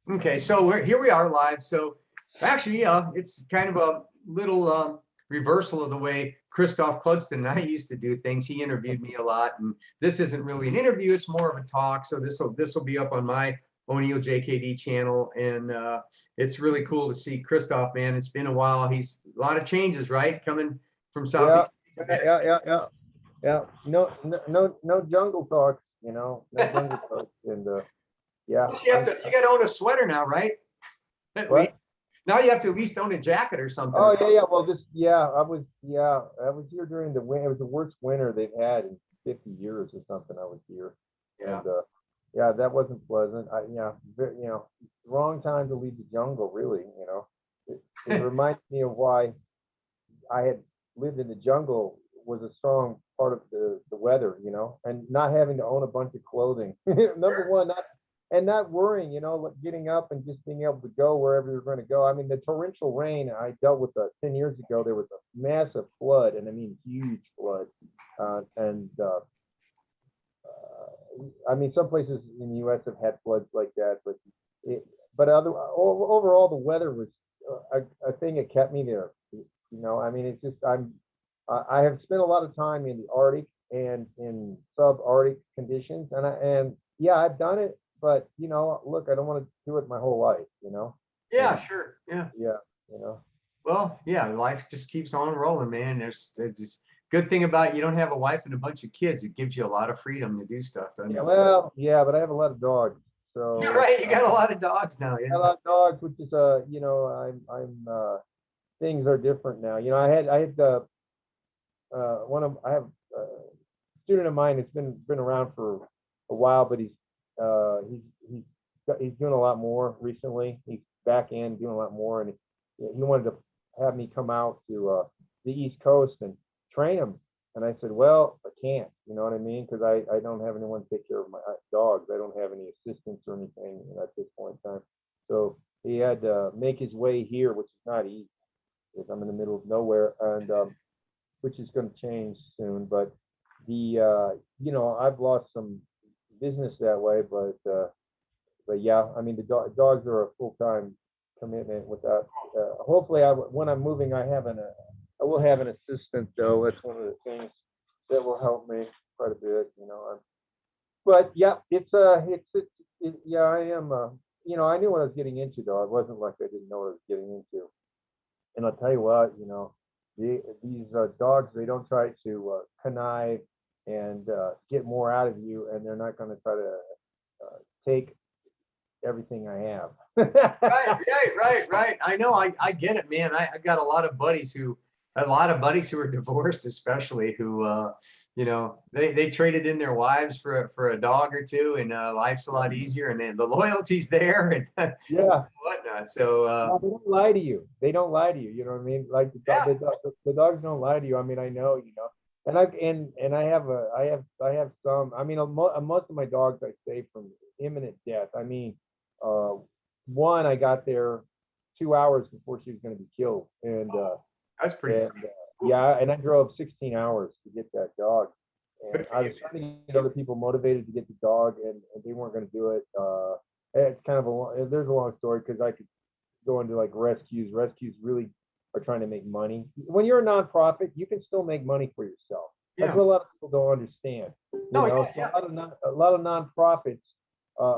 Okay, so here we are live. So actually, it's kind of a little reversal of the way Christophe Clugston and I used to do things. He interviewed me a lot, and this isn't really an interview; it's more of a talk. So this will be up on my OJKD channel, and it's really cool to see Christophe, man. It's been a while. He's a lot of changes, right? Coming from Yeah, Southeast Asia. yeah. No jungle talk, no jungle talk. And yeah, Plus, you got to own a sweater now, right? At least what? now you have to at least own a jacket or something. Oh yeah. Well, I was here during the winter. It was the worst winter they've had in 50 years or something. I was here, Yeah. and yeah, that wasn't pleasant. Wrong time to leave the jungle, really. It reminds me of why I had lived in the jungle was a strong part of the weather, and not having to own a bunch of clothing. Number Sure. one, not worrying, like getting up and just being able to go wherever you're going to go. I mean, the torrential rain I dealt with 10 years ago, there was a massive flood, and I mean huge flood. And I mean, some places in the U.S. have had floods like that, overall, the weather was a thing that kept me there. I mean, it's just I have spent a lot of time in the Arctic and in subarctic conditions, and yeah, I've done it, but look, I don't want to do it my whole life. Yeah, And sure. Yeah. yeah, you know, Well, yeah, life just keeps on rolling, man. There's this good thing about you don't have a wife and a bunch of kids. It gives you a lot of freedom to do stuff, doesn't yeah, it? well, yeah, but I have a lot of dogs, You're so right. You got a lot of dogs now. a Yeah. lot of dogs, which is I'm things are different now. I had I have a student of mine that's been around for a while, but he's he's doing a lot more recently. He's back in doing a lot more, and he wanted to have me come out to the East Coast and train him. And I said, well, I can't. You know what I mean? Because I don't have anyone to take care of my dogs. I don't have any assistants or anything at this point in time. So he had to make his way here, which is not easy because I'm in the middle of nowhere, and which is going to change soon. But I've lost some business that way, but yeah, I mean, the dogs are a full time commitment. Without hopefully, when I'm moving, I will have an assistant though. That's one of the things that will help me quite a bit. But yeah, yeah, I am. I knew what I was getting into though. It wasn't like I didn't know what I was getting into. And I'll tell you what, these dogs, they don't try to connive and get more out of you, and they're not going to try to take everything I Right, have. right. I know. I get it, man. I've got a lot of buddies who are divorced, especially who, they traded in their wives for a dog or two, and life's a lot easier, and then the loyalty's there and Yeah. whatnot. So, No, they don't lie to you. They don't lie to you. You know what I mean? Like yeah. the dogs don't lie to you. I mean, I know, and I have some. I mean, most of my dogs I saved from imminent death. I mean, uh, one I got there 2 hours before she was going to be killed, Oh, that's pretty and tough. Oof, yeah, and I drove 16 hours to get that dog, and good for I you, was trying to get other people motivated to get the dog, and they weren't going to do it. It's kind of there's a long story because I could go into like rescues. Rescues really are trying to make money. When you're a nonprofit, you can still make money for yourself. That's man. what a lot of people don't understand. No, yeah, So yeah. a lot of nonprofits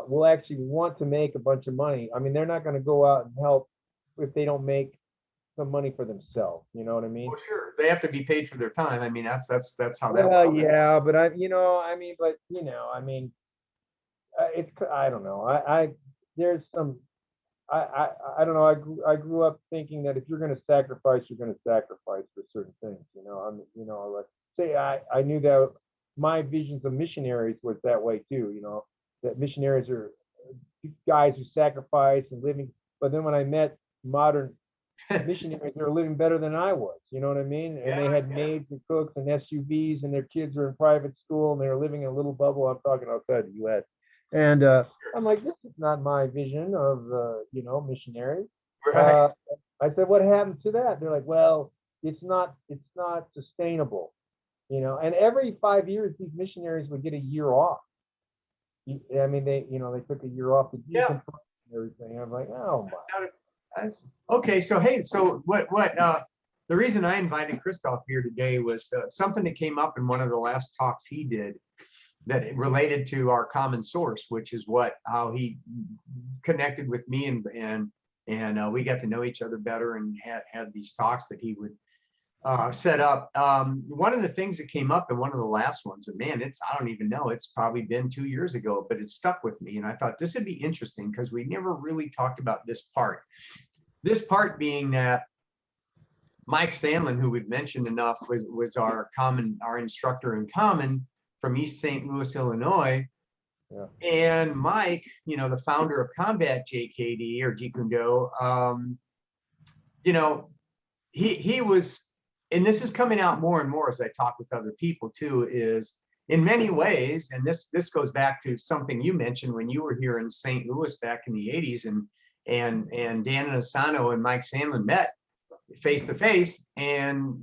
will actually want to make a bunch of money. I mean, they're not going to go out and help if they don't make some money for themselves. You know what I mean? Well, sure. They have to be paid for their time. I mean, that's how that Well, works. yeah, but it's I don't know. There's some I don't know. I grew up thinking that if you're going to sacrifice, you're going to sacrifice for certain things. Like say I knew that my visions of missionaries was that way too. That missionaries are guys who sacrifice and living. But then when I met modern missionaries, they were living better than I was. You know what I mean? And Yeah, they had yeah. maids and cooks and SUVs, and their kids were in private school, and they were living in a little bubble. I'm talking outside the U.S. And I'm like, this is not my vision of missionary. Right. Uh, I said, what happened to that? They're like, well, it's not sustainable. And every 5 years, these missionaries would get a year off. I mean, they took a year off to do Yeah. some and everything. I'm like, oh my. Okay, so hey, so the reason I invited Christophe here today was something that came up in one of the last talks he did that related to our common source, which is how he connected with me, and we got to know each other better and had these talks that he would set up. One of the things that came up in one of the last ones, and man, I don't even know, it's probably been 2 years ago, but it stuck with me. And I thought this would be interesting because we never really talked about this part. This part being that Mike Sanlin, who we've mentioned enough, was our instructor in common from East St. Louis, Illinois. Yeah. And Mike, the founder of Combat JKD or Jeet Kune Do, he was, and this is coming out more and more as I talk with other people too, is in many ways, and this goes back to something you mentioned when you were here in St. Louis back in the 80s, and Dan Asano and Mike Sanlin met face to face, and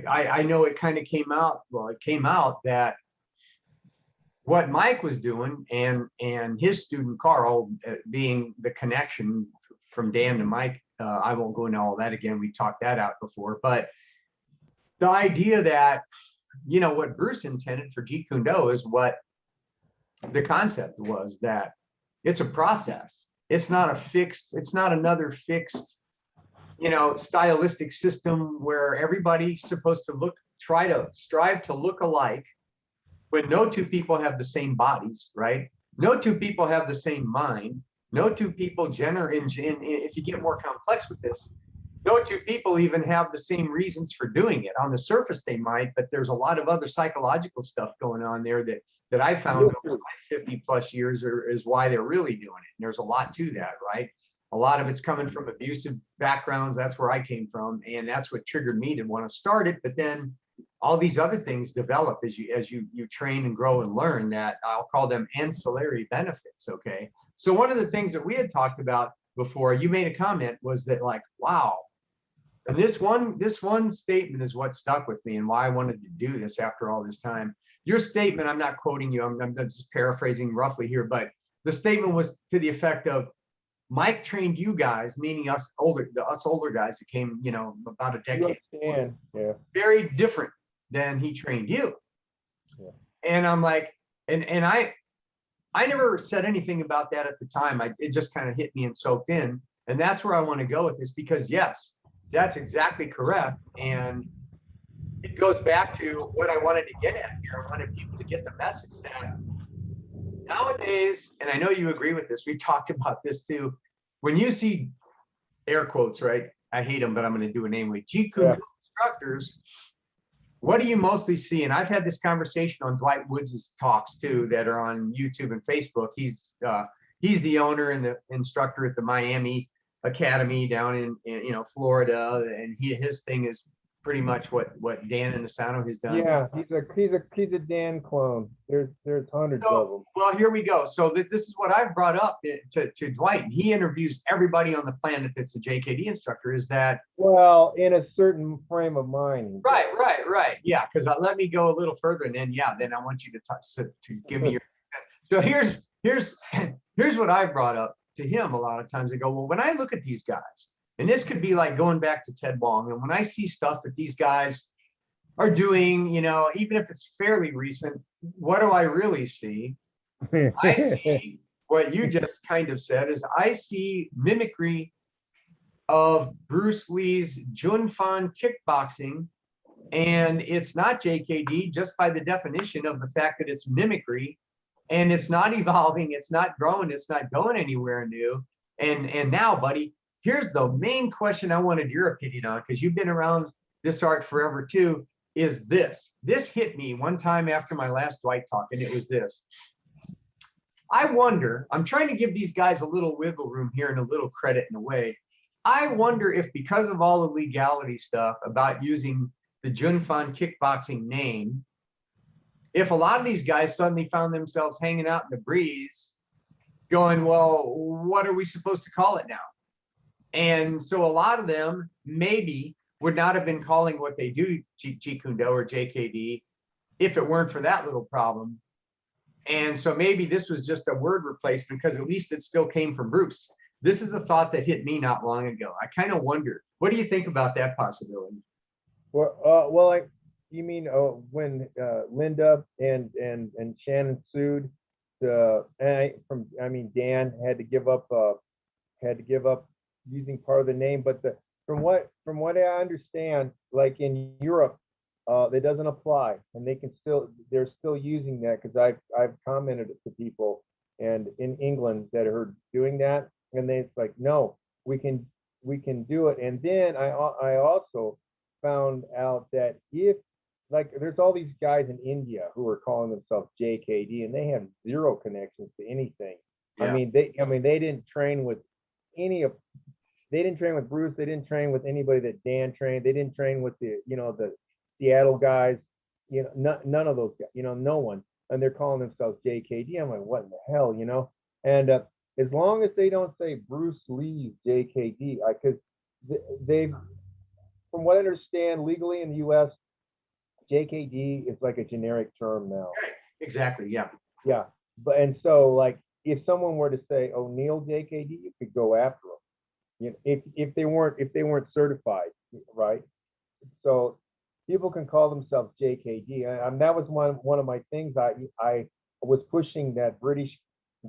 I know it kind of came out, it came out that what Mike was doing and his student Carl, being the connection from Dan to Mike, I won't go into all that again, we talked that out before, but the idea that what Bruce intended for Jeet Kune Do is what the concept was, that it's a process. It's not another fixed, stylistic system where everybody's supposed to strive to look alike, when no two people have the same bodies, right? No two people have the same mind. No two people if you get more complex with this, no two people even have the same reasons for doing it. On the surface they might, but there's a lot of other psychological stuff going on there that I found over my 50 plus years is why they're really doing it. And there's a lot to that, right? A lot of it's coming from abusive backgrounds. That's where I came from. And that's what triggered me to want to start it. But then all these other things develop as you train and grow and learn, that I'll call them ancillary benefits. Okay. So one of the things that we had talked about before, you made a comment, was that like, wow. And this one statement is what stuck with me and why I wanted to do this after all this time. Your statement, I'm not quoting you, I'm just paraphrasing roughly here, but the statement was to the effect of, Mike trained you guys, meaning us older guys that came, about a decade, very different than he trained you. Yeah. And I'm like, and I never said anything about that at the time. It just kind of hit me and soaked in. And that's where I want to go with this, because yes, that's exactly correct. And it goes back to what I wanted to get at here. I wanted people to get the message that nowadays, and I know you agree with this, we talked about this too, when you see air quotes, right? I hate them, but I'm going to do it anyway. Jeet Kune Do instructors, what do you mostly see? And I've had this conversation on Dwight Woods' talks too, that are on YouTube and Facebook. He's the owner and the instructor at the Miami Academy down in Florida, and his thing is pretty much what Dan and Asano has done. Yeah, he's a Dan clone. There's hundreds of them. Well, here we go. So this is what I've brought up to Dwight. He interviews everybody on the planet that's a JKD instructor. Is that, well, in a certain frame of mind? Right. Yeah, because let me go a little further, and then I want you to give me your. So here's what I've brought up to him a lot of times. I go, well, when I look at these guys, and this could be like going back to Ted Wong, and when I see stuff that these guys are doing, even if it's fairly recent, what do I really see? I see what you just kind of said, is I see mimicry of Bruce Lee's Jun Fan kickboxing, and it's not JKD just by the definition of the fact that it's mimicry, and it's not evolving, it's not growing, it's not going anywhere new. And now, buddy, here's the main question I wanted your opinion on, because you've been around this art forever too, is this. This hit me one time after my last Dwight talk, and it was this. I wonder, I'm trying to give these guys a little wiggle room here and a little credit in a way. I wonder if, because of all the legality stuff about using the Jun Fan kickboxing name, if a lot of these guys suddenly found themselves hanging out in the breeze going, well, what are we supposed to call it now? And so a lot of them maybe would not have been calling what they do Jeet Kune Do or JKD if it weren't for that little problem. And so maybe this was just a word replacement because at least it still came from Bruce. This is a thought that hit me not long ago. I kind of wonder, what do you think about that possibility? You mean when Linda and Shannon sued Dan had to give up using part of the name, but from what I understand, like in Europe, that doesn't apply, and they're still using that, because I've commented to people and in England that are doing that, and it's like, no, we can do it. And then I also found out that if, like, there's all these guys in India who are calling themselves JKD, and they have zero connections to anything. Yeah. They didn't train with they didn't train with Bruce. They didn't train with anybody that Dan trained. They didn't train with the Seattle guys. None of those guys. No one. And they're calling themselves JKD. I'm like, what in the hell, And as long as they don't say Bruce Lee's JKD, because they've, from what I understand, legally in the U.S., JKD is like a generic term now. Exactly. Yeah. Yeah. And so, like, if someone were to say O'Neill JKD, you could go after them. If they weren't certified, right? So people can call themselves JKD. And that was one of my things. I was pushing that British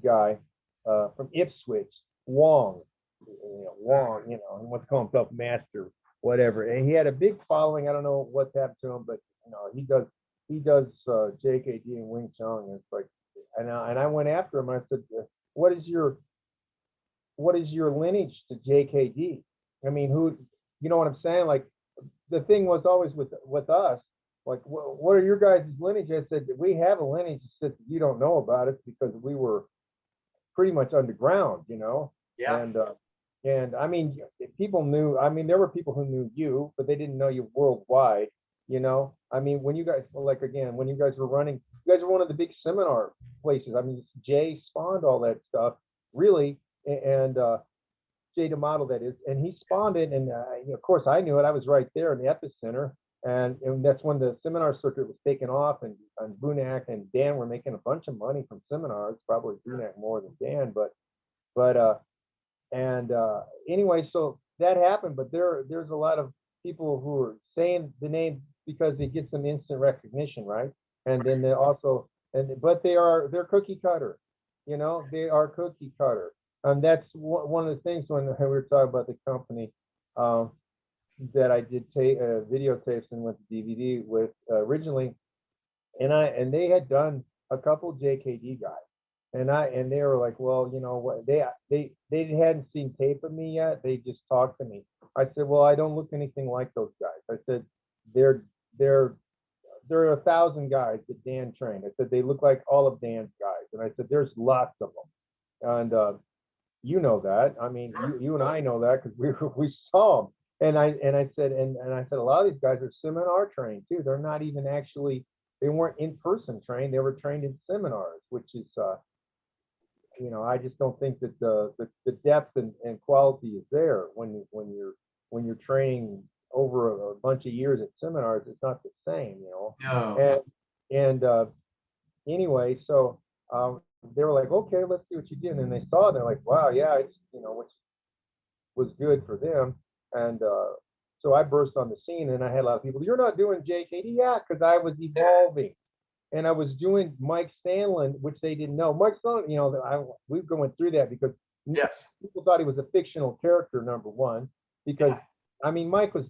guy from Ipswich, Wong. Wong. He wants to call himself Master, whatever. And he had a big following. I don't know what's happened to him, but he does JKD and Wing Chun. And it's like, and I went after him. I said, what is your lineage to JKD? I mean, who, you know what I'm saying? Like, the thing was always with us, like, what are your guys' lineage? I said, we have a lineage. It's just you don't know about it because we were pretty much underground, Yeah. And I mean, people knew. I mean, there were people who knew you, but they didn't know you worldwide. I mean, when you guys, like, again, when you guys were running, you guys were one of the big seminar places. I mean, Jay spawned all that stuff, really, and Jay DeModel, that is, and he spawned it. And of course, I knew it. I was right there in the epicenter, and that's when the seminar circuit was taking off, and Bunak and Dan were making a bunch of money from seminars. Probably Bunak more than Dan, anyway, so that happened. But there's a lot of people who are saying the name because they get some instant recognition, right? And then they also, but they're cookie cutter, they are cookie cutter. And that's one of the things when we were talking about the company that I did videotapes and went to DVD with originally, and they had done a couple JKD guys. And they were like, well, what, they hadn't seen tape of me yet. They just talked to me. I said, well, I don't look anything like those guys. I said, there are 1,000 guys that Dan trained. I said, they look like all of Dan's guys. And I said, there's lots of them. And you know that. I mean, you and I know that because we saw them. And I said, a lot of these guys are seminar trained too. They're not even actually, they weren't in person trained. They were trained in seminars, which is I just don't think that the depth and quality is there when you're training over a bunch of years at seminars. It's not the same, No. And anyway, so they were like, okay, let's see what you did. And then they saw it, they're like, wow, yeah, it's, which was good for them. And so I burst on the scene, and I had a lot of people, you're not doing JKD? Yeah, because I was evolving. And I was doing Mike Sanlin, which they didn't know. Mike Sanlin, we've gone through that because people thought he was a fictional character, number one, because I mean, Mike was,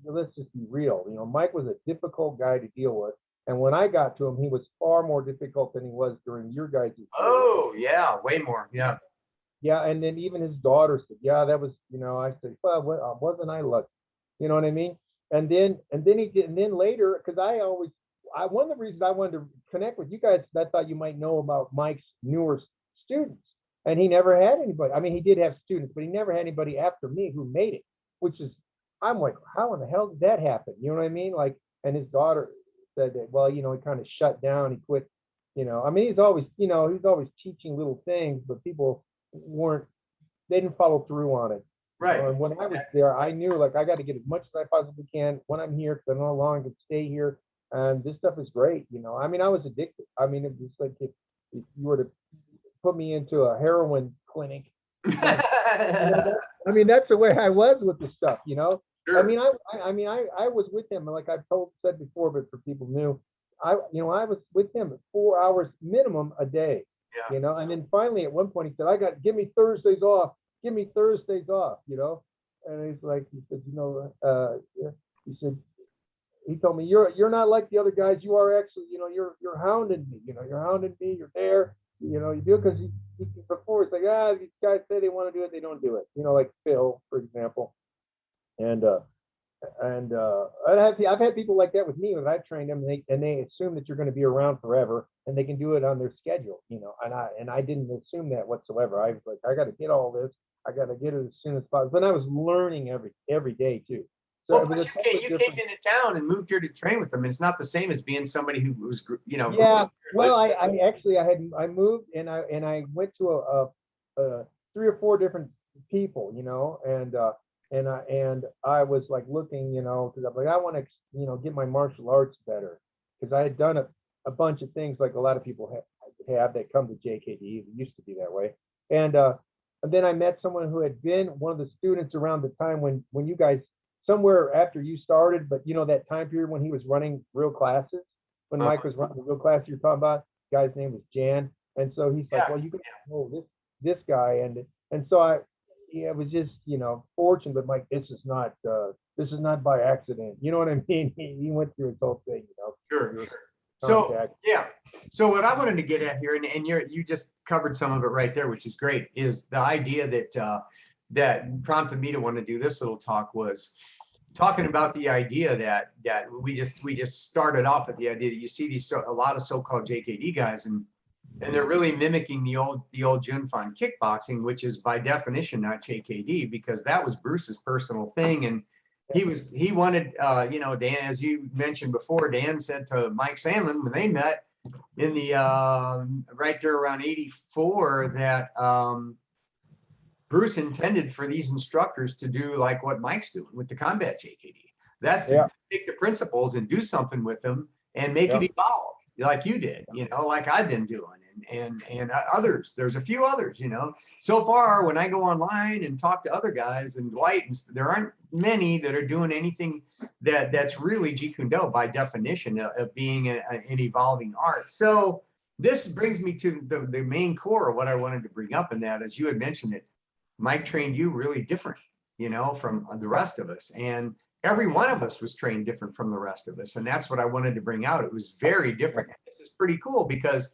let's just be real. Mike was a difficult guy to deal with. And when I got to him, he was far more difficult than he was during your guys' career. Oh, yeah, way more. Yeah. Yeah, and then even his daughter said, yeah, that was, I said, well, wasn't I lucky? You know what I mean? And then he did, and then later, because one of the reasons I wanted to connect with you guys, I thought you might know about Mike's newer students. And he never had anybody. I mean, he did have students, but he never had anybody after me who made it, which is, I'm like, how in the hell did that happen? You know what I mean? Like, and his daughter said that, well, he kind of shut down. He quit, I mean, he's always teaching little things, but people they didn't follow through on it. Right. And when I was there, I knew, like, I got to get as much as I possibly can when I'm here, because I don't know how long I can stay here. And this stuff is great, you know. I mean, I was addicted. I mean, it was like if you were to put me into a heroin clinic, I mean, that's the way I was with the stuff, you know. I Sure. mean, I was with him, like I've said before, but for people new, I was with him 4 hours minimum a day, Yeah. you know. And then finally, at one point, he said, give me Thursdays off, give me Thursdays off, you know. And he said, you know, yeah," he said, he told me, you're not like the other guys. You are actually, you know, you're hounding me. You know, you're hounding me. You're there. You know, you do it because before it's like, these guys say they want to do it, they don't do it. You know, like Phil, for example. And I've had people like that with me when I've trained them, and they assume that you're going to be around forever, and they can do it on their schedule. You know, and I didn't assume that whatsoever. I was like, I got to get all this. I got to get it as soon as possible. But I was learning every day too. So Well, it was plus a totally you came different. into town and moved here to train with them. It's not the same as being somebody who was, you know, Yeah, lived well, I actually I moved, and I went to a 3 or 4 different people, you know, and I was like looking, you know, because I'm like, I want to, you know, get my martial arts better, because I had done a bunch of things like a lot of people have that come to JKD. It used to be that way. And then I met someone who had been one of the students around the time when you guys, somewhere after you started, but you know, that time period when he was running real classes, when uh, Mike was running the real class you're talking about. The guy's name was Jan. And so he's like, yeah. well, you got to know this guy. And so yeah, it was just, you know, fortune, but Mike, this is not by accident. You know what I mean? He went through his whole thing, you know. Sure. So Contact. yeah. So what I wanted to get at here, and you just covered some of it right there, which is great, is the idea that that prompted me to want to do this little talk was talking about the idea that we just started off with the idea that you see a lot of so-called JKD guys, and they're really mimicking the old Junfan kickboxing, which is by definition not JKD, because that was Bruce's personal thing. And he wanted, you know, Dan, as you mentioned before, Dan said to Mike Sanlin when they met in the right there around 84 that Bruce intended for these instructors to do like what Mike's doing with the combat JKD. That's to take the principles and do something with them and make it evolve like you did, you know, like I've been doing, and others. There's a few others, you know. So far, when I go online and talk to other guys and Dwight, and there aren't many that are doing anything that's really Jeet Kune Do by definition of being an evolving art. So this brings me to the main core of what I wanted to bring up, and that, as you had mentioned it, Mike trained you really different, you know, from the rest of us. And every one of us was trained different from the rest of us. And that's what I wanted to bring out. It was very different. And this is pretty cool because,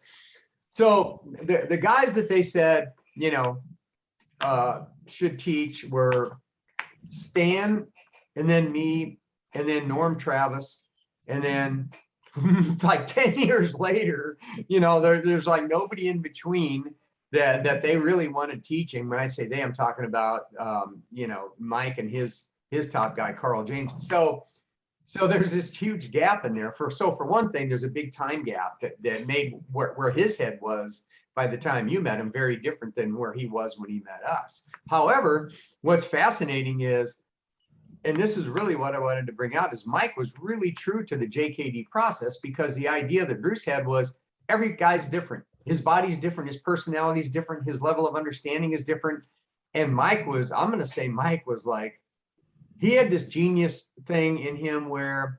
so the guys that they said, you know, should teach were Stan, and then me, and then Norm Travis. And then like 10 years later, you know, there's like nobody in between that they really wanted teaching. When I say they, I'm talking about, you know, Mike and his top guy, Carl James. So there's this huge gap in there. For one thing, there's a big time gap that made where his head was by the time you met him very different than where he was when he met us. However, what's fascinating is, and this is really what I wanted to bring out, is Mike was really true to the JKD process, because the idea that Bruce had was every guy's different. His body's different, his personality is different, his level of understanding is different. And Mike was, I'm going to say Mike was like, he had this genius thing in him where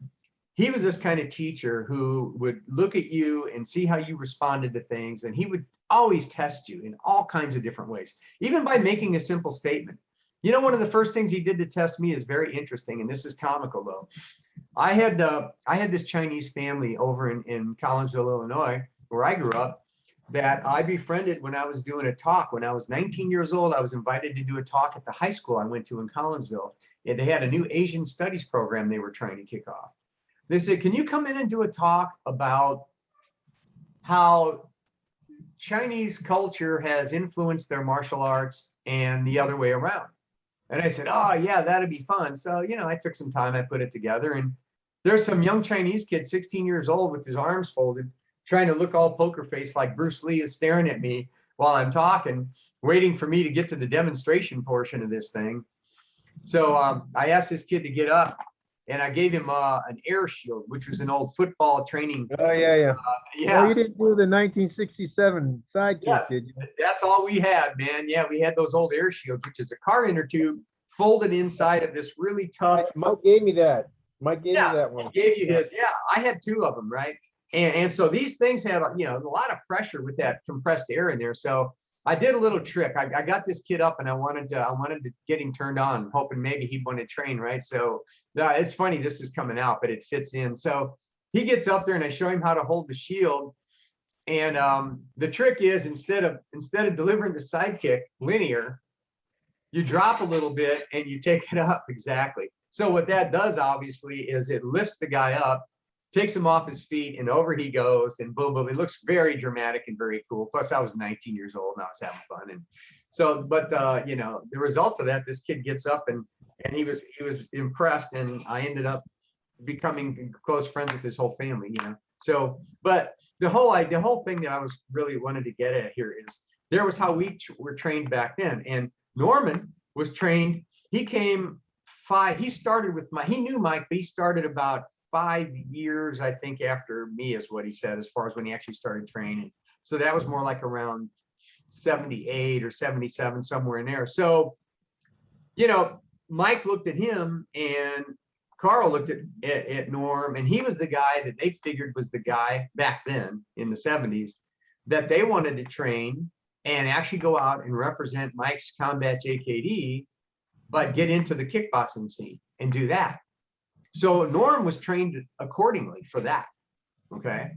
he was this kind of teacher who would look at you and see how you responded to things. And he would always test you in all kinds of different ways, even by making a simple statement. You know, one of the first things he did to test me is very interesting, and this is comical though. I had this Chinese family over in Collinsville, Illinois, where I grew up, that I befriended when I was doing a talk. When I was 19 years old, I was invited to do a talk at the high school I went to in Collinsville. And they had a new Asian studies program they were trying to kick off. They said, can you come in and do a talk about how Chinese culture has influenced their martial arts and the other way around? And I said, oh yeah, that'd be fun. So, you know, I took some time, I put it together, and there's some young Chinese kid, 16 years old, with his arms folded, trying to look all poker face like Bruce Lee is staring at me while I'm talking, waiting for me to get to the demonstration portion of this thing. So I asked this kid to get up, and I gave him an air shield, which was an old football training. Oh, yeah, yeah. Yeah. No, you didn't do the 1967 sidekick, Yes, did you? that's all we had, man. Yeah, we had those old air shields, which is a car inner tube folded inside of this really tough. Mike gave me that. Mike gave me Yeah, that one. he gave you his. Yeah, I had two of them, right? And so these things had, you know, a lot of pressure with that compressed air in there. So I did a little trick. I got this kid up, and I wanted to get him turned on, hoping maybe he'd want to train, right? So it's funny this is coming out, but it fits in. So he gets up there, and I show him how to hold the shield. And the trick is instead of delivering the sidekick linear, you drop a little bit and you take it up. Exactly. So what that does obviously is it lifts the guy up, takes him off his feet, and over he goes, and boom, boom. It looks very dramatic and very cool. Plus I was 19 years old and I was having fun. And so, but you know, the result of that, this kid gets up and he was impressed, and I ended up becoming close friends with his whole family, you know. So, but the whole thing that I was really wanted to get at here is there was how we were trained back then. And Norman was trained. He started with he knew Mike, but he started about 5 years, I think, after me is what he said, as far as when he actually started training. So that was more like around 78 or 77, somewhere in there. So, you know, Mike looked at him and Carl looked at Norm, and he was the guy that they figured was the guy back then in the 70s that they wanted to train and actually go out and represent Mike's Combat JKD, but get into the kickboxing scene and do that. So Norm was trained accordingly for that. Okay.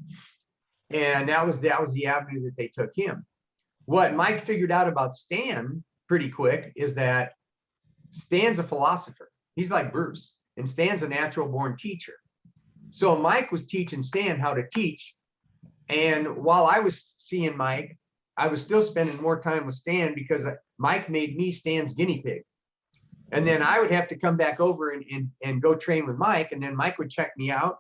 And that was the avenue that they took him. What Mike figured out about Stan pretty quick is that Stan's a philosopher. He's like Bruce. And Stan's a natural born teacher. So Mike was teaching Stan how to teach. And while I was seeing Mike, I was still spending more time with Stan because Mike made me Stan's guinea pig. And then I would have to come back over and go train with Mike. And then Mike would check me out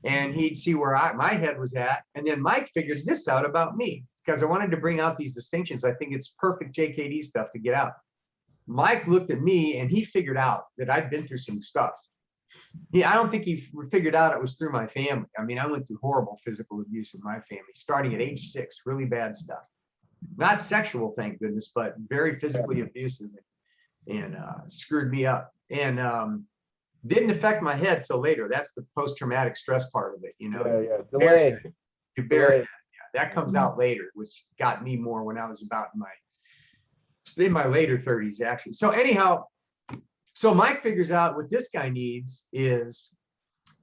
and he'd see where my head was at. And then Mike figured this out about me because I wanted to bring out these distinctions. I think it's perfect JKD stuff to get out. Mike looked at me and he figured out that I'd been through some stuff. I don't think he figured out it was through my family. I mean, I went through horrible physical abuse in my family, starting at age 6, really bad stuff. Not sexual, thank goodness, but very physically abusive and screwed me up. And didn't affect my head till later. That's the post-traumatic stress part of it, you know. Yeah, delayed. You bury it. Yeah, that comes out later, which got me more when I was about in my later 30s, actually. So anyhow, so Mike figures out what this guy needs is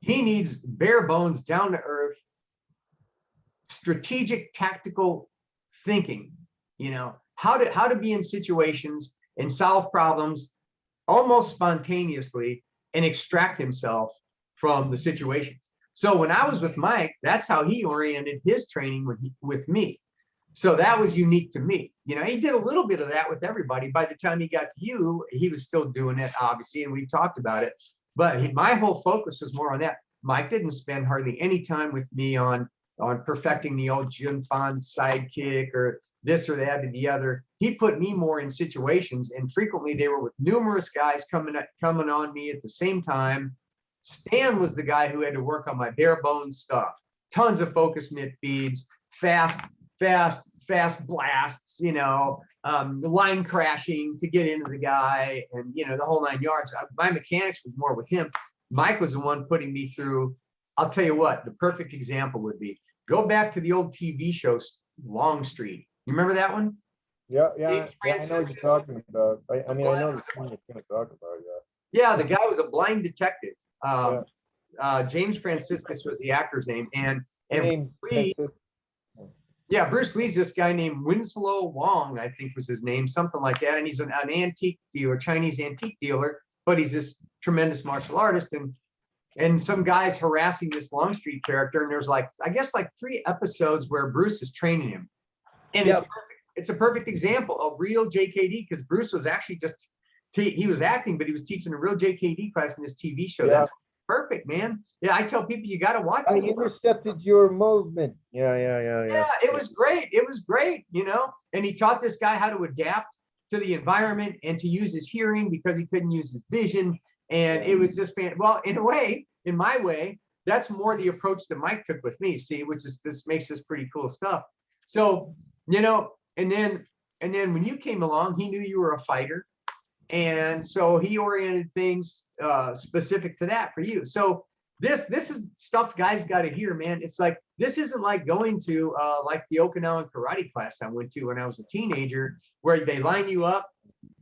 he needs bare bones, down to earth, strategic, tactical thinking, you know, how to be in situations and solve problems almost spontaneously and extract himself from the situations. So when I was with Mike, that's how he oriented his training with me. So that was unique to me. You know, he did a little bit of that with everybody. By the time he got to you, he was still doing it, obviously, and we talked about it. But my whole focus was more on that. Mike didn't spend hardly any time with me on perfecting the old Jim Fond sidekick or this or that or the other. He put me more in situations, and frequently they were with numerous guys coming on me at the same time. Stan was the guy who had to work on my bare bones stuff. Tons of focus mitt feeds, fast blasts, you know, the line crashing to get into the guy, and you know, the whole 9 yards. My mechanics was more with him. Mike was the one putting me through. I'll tell you what, the perfect example would be go back to the old TV show Longstreet. You remember that one? Yeah, I know what you're talking about. I mean, I know the thing you're going to talk about. Yeah, the guy was a blind detective. James Franciscus was the actor's name, and Bruce Lee. Yeah, Bruce Lee's this guy named Winslow Wong, I think was his name, something like that. And he's an antique dealer, Chinese antique dealer, but he's this tremendous martial artist. And some guy's harassing this Longstreet character. And there's I guess 3 episodes where Bruce is training him. And it's a perfect example of real JKD, because Bruce was actually he was acting, but he was teaching a real JKD class in this TV show. Yeah. That's perfect, man. Yeah, I tell people you got to watch this. I intercepted your movement. Yeah. Yeah, it was great. It was great, you know. And he taught this guy how to adapt to the environment and to use his hearing because he couldn't use his vision. And it was just, well, in a way, in my way, that's more the approach that Mike took with me, see, which is, this makes this pretty cool stuff. So, you know, and then when you came along, he knew you were a fighter. And so he oriented things specific to that for you. So this is stuff guys got to hear, man. It's like, this isn't like going to like the Okinawan karate class I went to when I was a teenager, where they line you up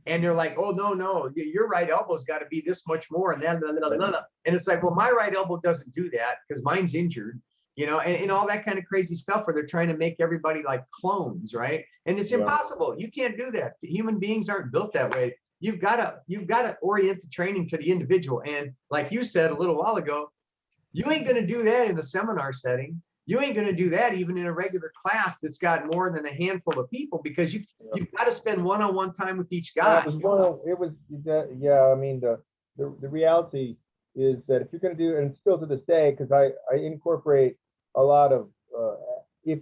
and they're like, oh, no, your right elbow's got to be this much more. And then, and it's like, well, my right elbow doesn't do that because mine's injured, you know, and all that kind of crazy stuff where they're trying to make everybody like clones, right? And it's impossible. You can't do that. Human beings aren't built that way. You've got to orient the training to the individual. And like you said a little while ago, you ain't going to do that in a seminar setting. You ain't going to do that even in a regular class that's got more than a handful of people, because you've got to spend one-on-one time with each guy. I mean, the reality is that if you're going to do, and still to this day, because I incorporate a lot of, if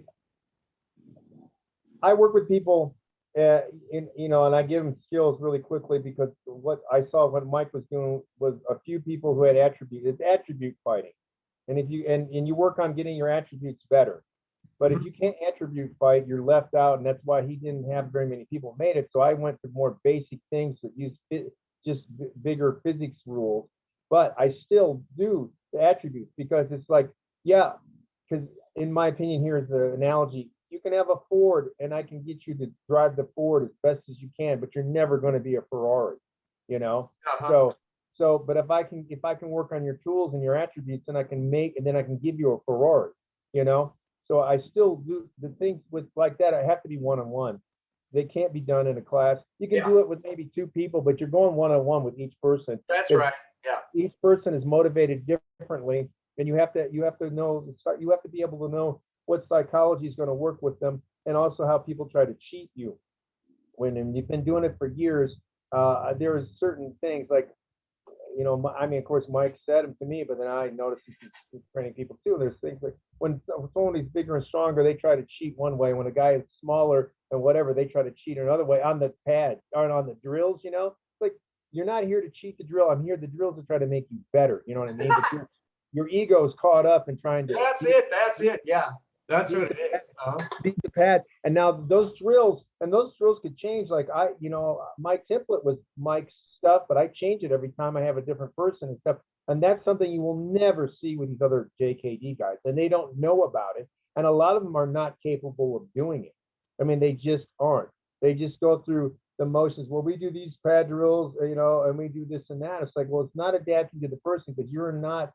I work with people, you know, and I give them skills really quickly, because what I saw what Mike was doing was a few people who had attributes. It's attribute fighting. And if you and you work on getting your attributes better, but if you can't attribute fight, you're left out, and that's why he didn't have very many people made it. So I went to more basic things that use just bigger physics rules, but I still do the attributes, because it's like, yeah, because in my opinion, here's the analogy: you can have a Ford, and I can get you to drive the Ford as best as you can, but you're never going to be a Ferrari, you know. So, but if I can work on your tools and your attributes, then I can give you a Ferrari, you know. So I still do the things with like that. I have to be one-on-one. They can't be done in a class. You can do it with maybe two people, but you're going one-on-one with each person. That's right. Yeah. Each person is motivated differently, and you have to know, you have to be able to know what psychology is going to work with them, and also how people try to cheat you. When you've been doing it for years, there are certain things like, you know, I mean, of course, Mike said them to me, but then I noticed he's training people too. There's things like when someone is bigger and stronger, they try to cheat one way. When a guy is smaller and whatever, they try to cheat another way on the pad or on the drills, you know. It's like, you're not here to cheat the drill. I'm here, the drills to try to make you better. You know what I mean? But your ego is caught up in trying to. That's it. Yeah. That's what it is. Beat the pad. And now those drills could change. Like you know, my template was Mike's stuff, but I change it every time I have a different person and stuff. And that's something you will never see with these other JKD guys. And they don't know about it. And a lot of them are not capable of doing it. I mean, they just aren't. They just go through the motions. Well, we do these pad drills, you know, and we do this and that. It's like, well, it's not adapting to the person, because you're not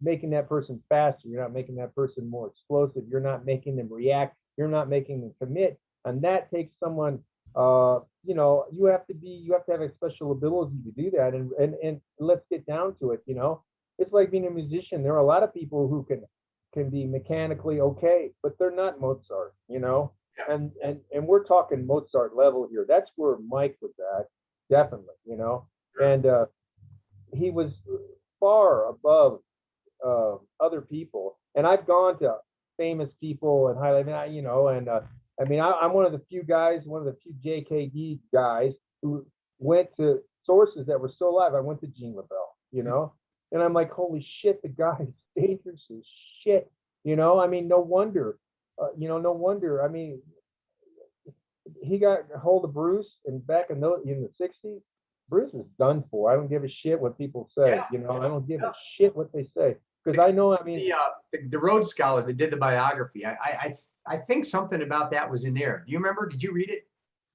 making that person faster. You're not making that person more explosive. You're not making them react. You're not making them commit. And that takes someone, you know, you have to have a special ability to do that. And let's get down to it. You know, it's like being a musician. There are a lot of people who can be mechanically okay, but they're not Mozart, you know. And we're talking Mozart level here. That's where Mike was at, definitely, you know. And he was far above other people. And I've gone to famous people and highlight, you know, and I mean, I'm one of the few JKD guys who went to sources that were still alive. I went to Gene LaBelle, you know, and I'm like, holy shit, the guy is dangerous as shit, you know. I mean, no wonder, you know, no wonder. I mean, he got a hold of Bruce, and back in the 60s, Bruce was done for. I don't give a shit what people say, you know. I don't give a shit what they say, because I know. I mean, the Rhodes Scholar that did the biography, I think something about that was in there. Do you remember? Did you read it?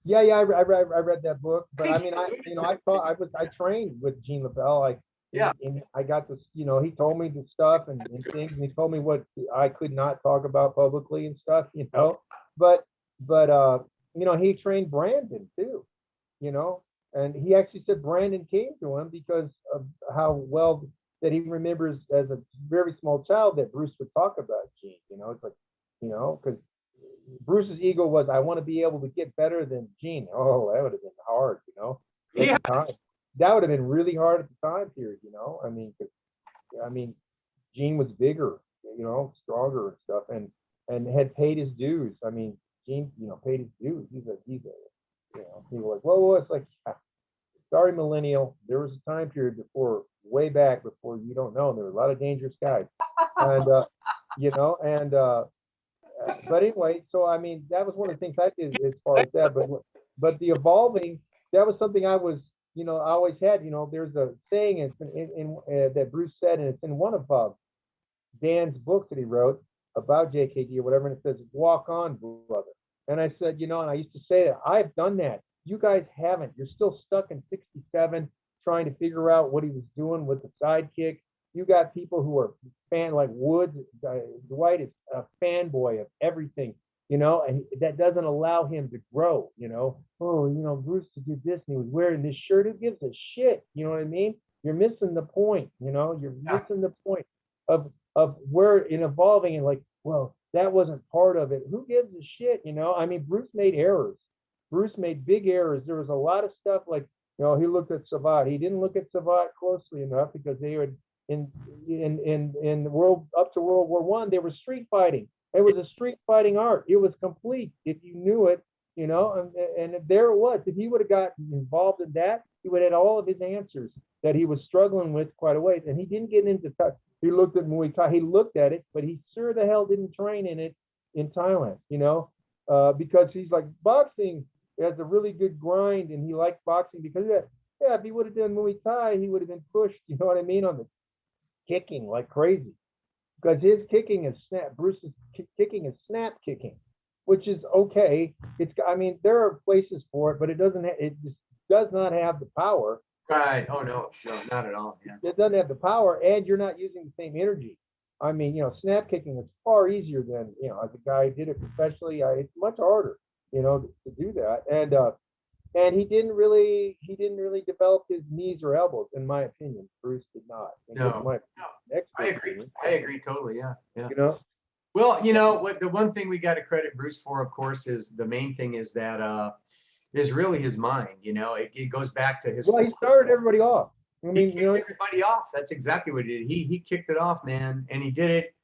Yeah, I read that book, but I mean, I trained with Gene LaBelle. And I got this, you know, he told me the stuff and things, and he told me what I could not talk about publicly and stuff, you know. But you know, he trained Brandon too, you know, and he actually said Brandon came to him because of how well that he remembers as a very small child that Bruce would talk about Gene, you know. It's like, you know, because Bruce's ego was, I want to be able to get better than Gene. Oh, that would have been hard, you know. Yeah. That would have been really hard at the time period, you know. I mean, Gene was bigger, you know, stronger and stuff, and had paid his dues. I mean, Gene, you know, paid his dues. He's a, you know, people were like, well, it's like, sorry, millennial. There was a time period before, way back before, you don't know. There were a lot of dangerous guys, and you know, and but anyway, so I mean, that was one of the things I did as far as that. But the evolving, that was something I was, you know, I always had. You know, there's a saying that Bruce said, and it's in one of Dan's books that he wrote about JKD or whatever, and it says, "Walk on, brother." And I said, you know, and I used to say that I've done that. You guys haven't. You're still stuck in '67 trying to figure out what he was doing with the sidekick. You got people who are like Woods. Dwight is a fanboy of everything, you know, and that doesn't allow him to grow, you know. Oh, you know, Bruce did this and he was wearing this shirt. Who gives a shit? You know what I mean? You're missing the point, you know, you're missing the point of where in evolving and like, well, that wasn't part of it. Who gives a shit, you know? I mean, Bruce made errors. Bruce made big errors. There was a lot of stuff like, you know, he looked at Savat. He didn't look at Savat closely enough because they were in the world up to World War I, they were street fighting. It was a street fighting art. It was complete if you knew it, you know, and there it was. If he would have gotten involved in that, he would have had all of his answers that he was struggling with quite a ways. And he didn't get into touch. He looked at Muay Thai. He looked at it, but he sure the hell didn't train in it in Thailand, you know, because he's like, boxing has a really good grind, and he liked boxing because yeah, if he would have done Muay Thai, he would have been pushed, you know what I mean, on the kicking like crazy, because his kicking is snap. Bruce's kicking is snap kicking, which is okay. It's, I mean, there are places for it, but it doesn't. It just does not have the power. Right. Oh no, not at all. Yeah. It doesn't have the power, and you're not using the same energy. I mean, you know, snap kicking is far easier than, you know, as a guy who did it professionally. It's much harder, you know, to do that. And he didn't really develop his knees or elbows, in my opinion. Bruce did not. No. I agree. I agree totally. Yeah. Yeah. You know. Well, you know what? The one thing we got to credit Bruce for, of course, is the main thing is that is really his mind. You know, it goes back to his. Well, he started everybody off. I mean, you know, everybody off. That's exactly what he did. He kicked it off, man, and he did it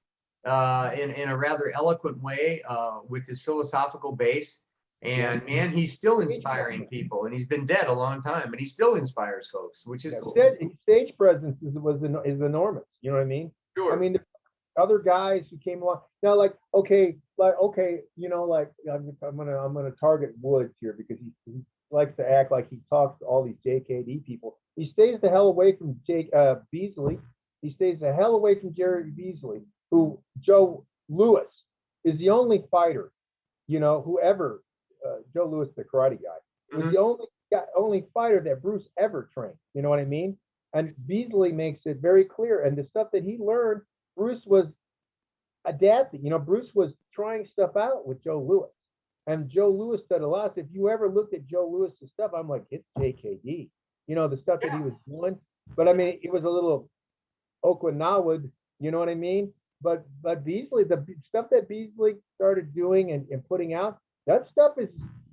in a rather eloquent way with his philosophical base. And man, he's still inspiring people, and he's been dead a long time, and he still inspires folks, which is cool. Stage presence is enormous. You know what I mean? Sure. I mean, the other guys who came along now, like okay, you know, like I'm gonna target Woods here because he likes to act like he talks to all these JKD people. He stays the hell away from Beasley. He stays the hell away from Jerry Beasley, who Joe Louis is the only fighter, you know, whoever. Joe Louis, the karate guy, was the only fighter that Bruce ever trained. You know what I mean? And Beasley makes it very clear. And the stuff that he learned, Bruce was adapting. You know, Bruce was trying stuff out with Joe Louis. And Joe Louis said a lot. If you ever looked at Joe Louis's stuff, I'm like, it's JKD. You know, the stuff that he was doing. But I mean, it was a little Okinawa, you know what I mean? But Beasley, the stuff that Beasley started doing and putting out, that stuff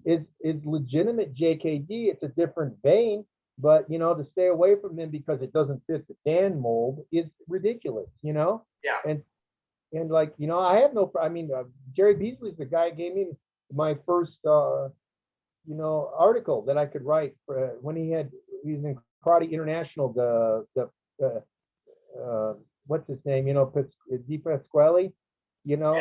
is legitimate JKD. It's a different vein, but you know, to stay away from them because it doesn't fit the Dan mold is ridiculous, you know? Yeah. And like, you know, I have no, I mean, Jerry Beasley's the guy who gave me my first, you know, article that I could write for, when he was in Karate International, what's his name, you know, Di Pasquale, you know,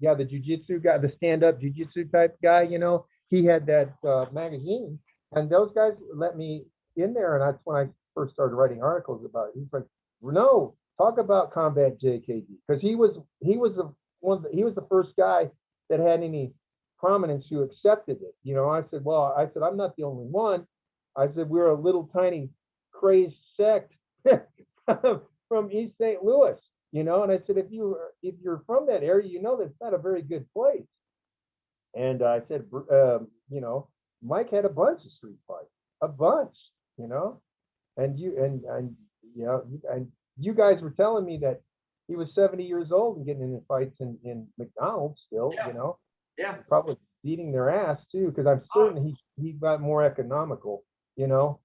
the jiu-jitsu guy, the stand-up jiu-jitsu type guy, you know, he had that magazine, and those guys let me in there, and that's when I first started writing articles about it. He's like, no, talk about combat JKD, because he was the first guy that had any prominence who accepted it. You know, I said, I'm not the only one. I said, we're a little tiny crazed sect from East St. Louis. You know, and I said, if you're from that area, you know that's not a very good place. And I said, you know, Mike had a bunch of street fights, a bunch, you know, and you know, and you guys were telling me that he was 70 years old and getting into fights in McDonald's still, you know, probably beating their ass too, because I'm certain he got more economical, you know.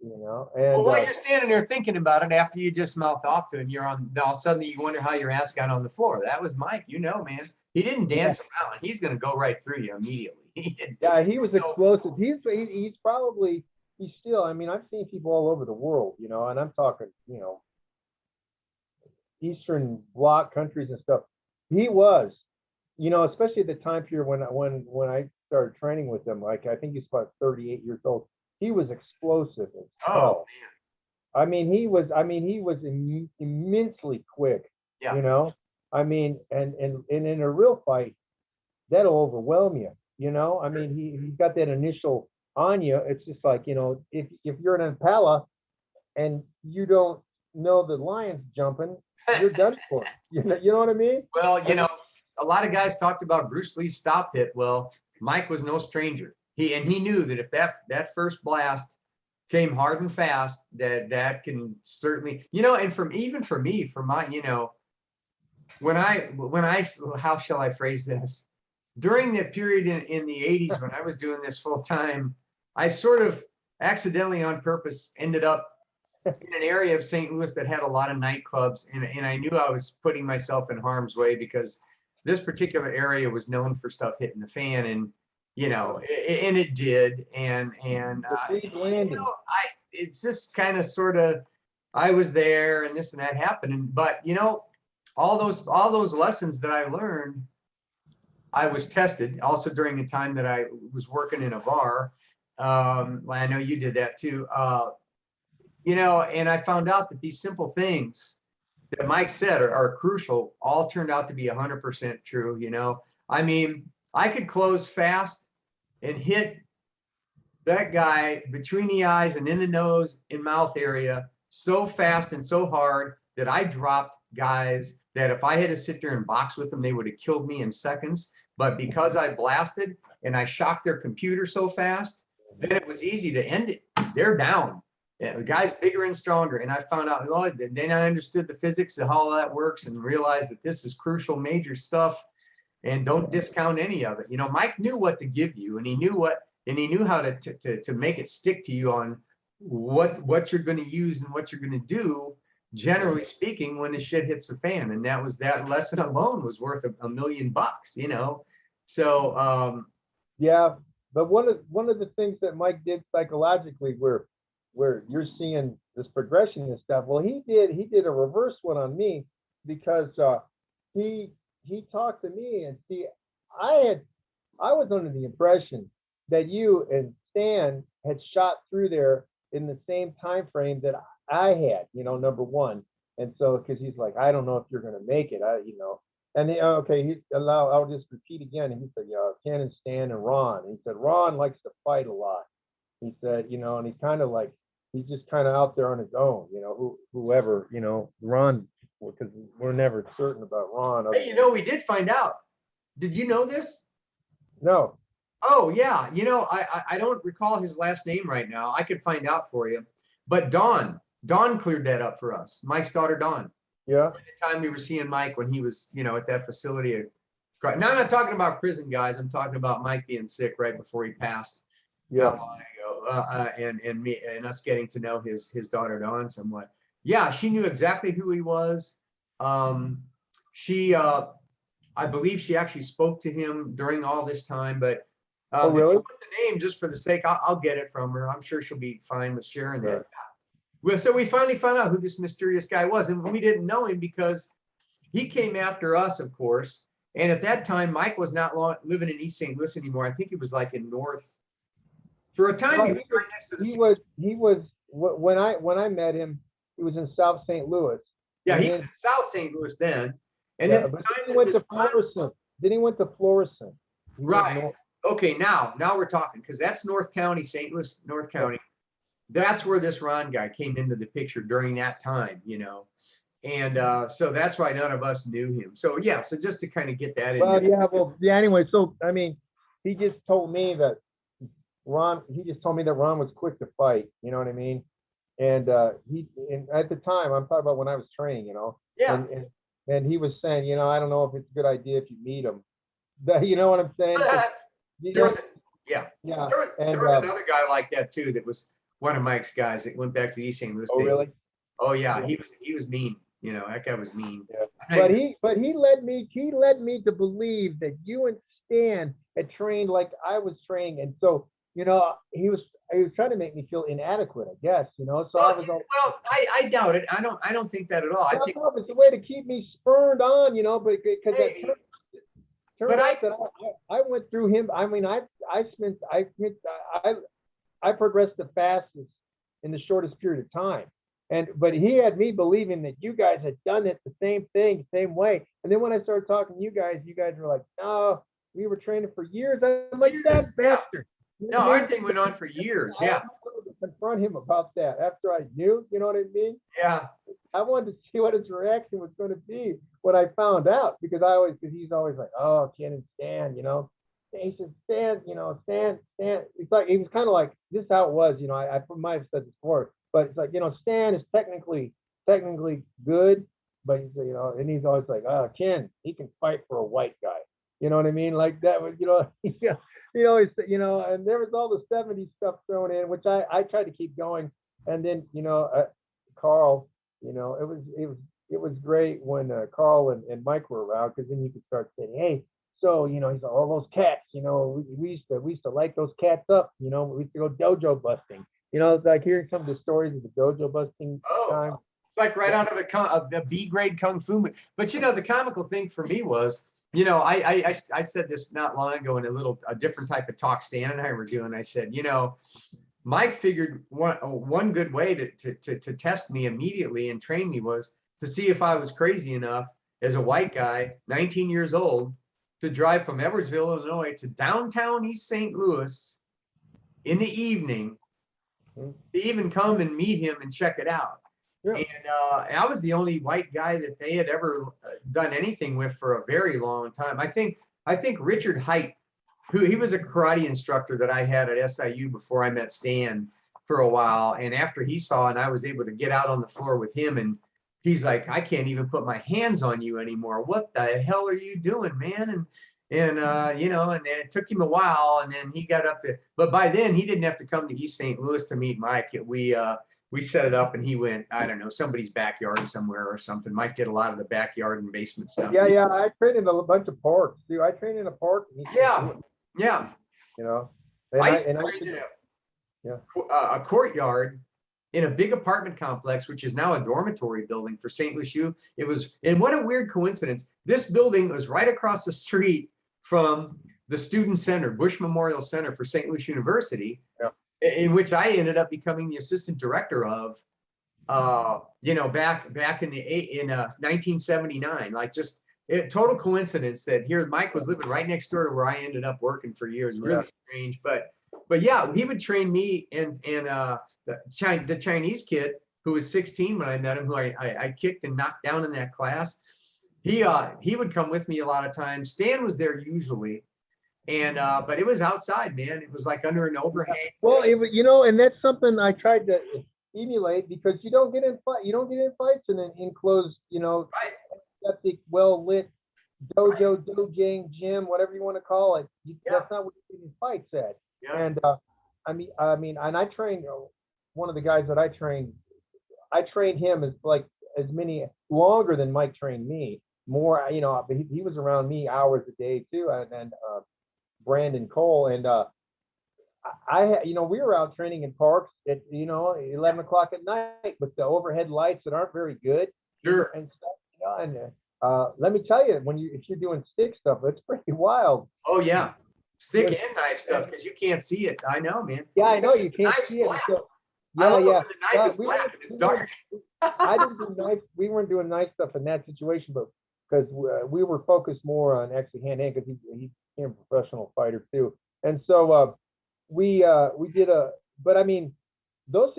You know, and well, while you're standing there thinking about it after you just mouthed off to him, you're on. All of a sudden, you wonder how your ass got on the floor. That was Mike, you know, man. He didn't dance around. He's going to go right through you immediately. He didn't. Yeah, he was explosive. He's probably, he's still, I mean, I've seen people all over the world, you know, and I'm talking, you know, Eastern Bloc countries and stuff. He was, you know, especially at the time period when I started training with him, like I think he's about 38 years old. He was explosive as hell. I mean, he was immensely quick, Yeah. you know. I mean, and in a real fight, that'll overwhelm you, you know. I mean, he got that initial on you. It's just like, you know, if you're an impala and you don't know the lion's jumping, you're done for. You know what I mean? Well, you know, a lot of guys talked about Bruce Lee's stop hit. Well, Mike was no stranger. He knew that if that first blast came hard and fast, that can certainly, you know, and even for me, for my, you know, when I, how shall I phrase this? During that period in the 80s when I was doing this full time, I sort of accidentally on purpose ended up in an area of St. Louis that had a lot of nightclubs, and I knew I was putting myself in harm's way because this particular area was known for stuff hitting the fan, and you know, and it did, and you know, it's just kind of sort of, I was there, and this and that happened, but you know, all those lessons that I learned, I was tested also during the time that I was working in a bar. I know you did that too. You know, and I found out that these simple things that Mike said are crucial all turned out to be 100% true. You know, I mean, I could close fast and hit that guy between the eyes and in the nose and mouth area so fast and so hard that I dropped guys that if I had to sit there and box with them, they would have killed me in seconds. But because I blasted and I shocked their computer so fast, then it was easy to end it. They're down. Yeah, the guy's bigger and stronger. And I found out, well, then I understood the physics of how that works and realized that this is crucial, major stuff, and don't discount any of it. You know, Mike knew what to give you, and he knew how to make it stick to you on what you're going to use and what you're going to do, generally speaking, when the shit hits the fan. And that lesson alone was worth $1 million, you know? So, yeah, but one of the things that Mike did psychologically where you're seeing this progression and stuff. Well, he did a reverse one on me because he talked to me, and see, I was under the impression that you and Stan had shot through there in the same time frame that I had, you know, number one. And so, because he's like, I don't know if you're going to make it, you know. And I'll just repeat again. And he said, yeah, Ken and Stan and Ron. And he said, Ron likes to fight a lot. He said, you know, and he's kind of like, he's just kind of out there on his own, you know, whoever, you know, Ron, because we're never certain about Ron. Hey, you know, we did find out. Did you know this? No. Oh, yeah. You know, I don't recall his last name right now. I could find out for you. But Dawn cleared that up for us. Mike's daughter, Dawn. Yeah. At the time we were seeing Mike when he was, you know, at that facility. Now, I'm not talking about prison guys. I'm talking about Mike being sick right before he passed. Yeah. Not long ago. And me and us getting to know his daughter, Dawn, somewhat. Yeah, she knew exactly who he was. I believe she actually spoke to him during all this time, but oh, really? if you put the name just for the sake, I'll get it from her. I'm sure she'll be fine with sharing that. Well, so we finally found out who this mysterious guy was, and we didn't know him because he came after us, of course. And at that time, Mike was not living in East St. Louis anymore. I think he was like in North. For a time, he was right next to the. He was when I met him. He was in South St. Louis. Yeah, he was in South St. Louis then. And yeah, then but he went to Florissant. Then he went to Florissant. Right. Okay, now we're talking, because that's North County, St. Louis, North County. That's where this Ron guy came into the picture during that time, you know. And so that's why none of us knew him. So yeah, so just to kind of get that in. Well, yeah, anyway, so I mean, he just told me that Ron was quick to fight, you know what I mean? And and at the time, I'm talking about when I was training, you know. Yeah. And he was saying, you know, I don't know if it's a good idea if you meet him. You know what I'm saying? There was another guy like that too. That was one of Mike's guys that went back to East St. Louis. Oh, really? Oh yeah, he was mean. You know, that guy was mean. Yeah. I- But he led me to believe that you and Stan had trained like I was training, and so he was trying to make me feel inadequate, I guess, So I was all, I doubt it. I don't think that at all. I think, it's a way to keep me spurned on, but because that hey, turned but out that I went through him. I mean, I progressed the fastest in the shortest period of time. But he had me believing that you guys had done it the same thing, same way. And then when I started talking to you guys were like, no, we were training for years. I'm like, that bastard. no, our thing went on for years. I Yeah. wanted to confront him about that after I knew, you know what I mean? Yeah. I wanted to see what his reaction was going to be when I found out, because he's always like, oh, Ken and Stan, He said, Stan, Stan. It's like, he was kind of like, this is how it was, I might have said this before, but it's like, Stan is technically good, but he's, and he's always like, oh, Ken, he can fight for a white guy. You know what I mean? Like that was, he always, and there was all the 70s stuff thrown in, which I tried to keep going. And then, Carl, it was great when Carl and Mike were around, because then you could start saying, hey, so, he's like, all those cats, we used to light those cats up, we used to go dojo busting. It's like hearing some of the stories of the dojo busting time. It's like right out of the B grade kung fu movie. But the comical thing for me was, I said this not long ago in a different type of talk Stan and I were doing. I said, Mike figured one good way to test me immediately and train me was to see if I was crazy enough as a white guy, 19 years old, to drive from Edwardsville, Illinois to downtown East St. Louis in the evening to even come and meet him and check it out. Yeah. And I was the only white guy that they had ever done anything with for a very long time. I think Richard Height, he was a karate instructor that I had at SIU before I met Stan for a while. And after he saw, and I was able to get out on the floor with him, and he's like, I can't even put my hands on you anymore. What the hell are you doing, man? And it took him a while, and then he got up there. But by then he didn't have to come to East St. Louis to meet Mike. We set it up, and he went, I don't know, somebody's backyard somewhere or something. Mike did a lot of the backyard and basement stuff. Yeah. I trained in a bunch of parks, too. I trained in a park. Yeah. And I trained in a courtyard in a big apartment complex, which is now a dormitory building for St. Louis U. And what a weird coincidence. This building was right across the street from the Student Center, Bush Memorial Center for St. Louis University, in which I ended up becoming the assistant director of, back in 1979. Like total coincidence that here Mike was living right next door to where I ended up working for years. Really strange, but yeah, he would train me and the Chinese kid who was 16 when I met him, who I kicked and knocked down in that class. He would come with me a lot of times. Stan was there usually, and but it was outside, man. It was like under an overhang. Well, and that's something I tried to emulate, because you don't get in fights in an enclosed, septic, well lit dojo, dojang, gym, whatever you want to call it. That's not what you get in fights at. Yeah. And and I trained one of the guys that I trained him as many longer than Mike trained me. More, but he was around me hours a day too. And Brandon Cole, and we were out training in parks at 11 o'clock at night with the overhead lights that aren't very good. Sure. And stuff, and let me tell you, if you're doing stick stuff, it's pretty wild. Oh yeah, stick and knife stuff, because you can't see it. I know, man. Yeah, I know you can't see it. So, yeah. The knife is black and it's dark. I didn't do knife. We weren't doing knife stuff in that situation, but because we were focused more on actually hand-to-hand, because he became a professional fighter too. And so we did but I mean, that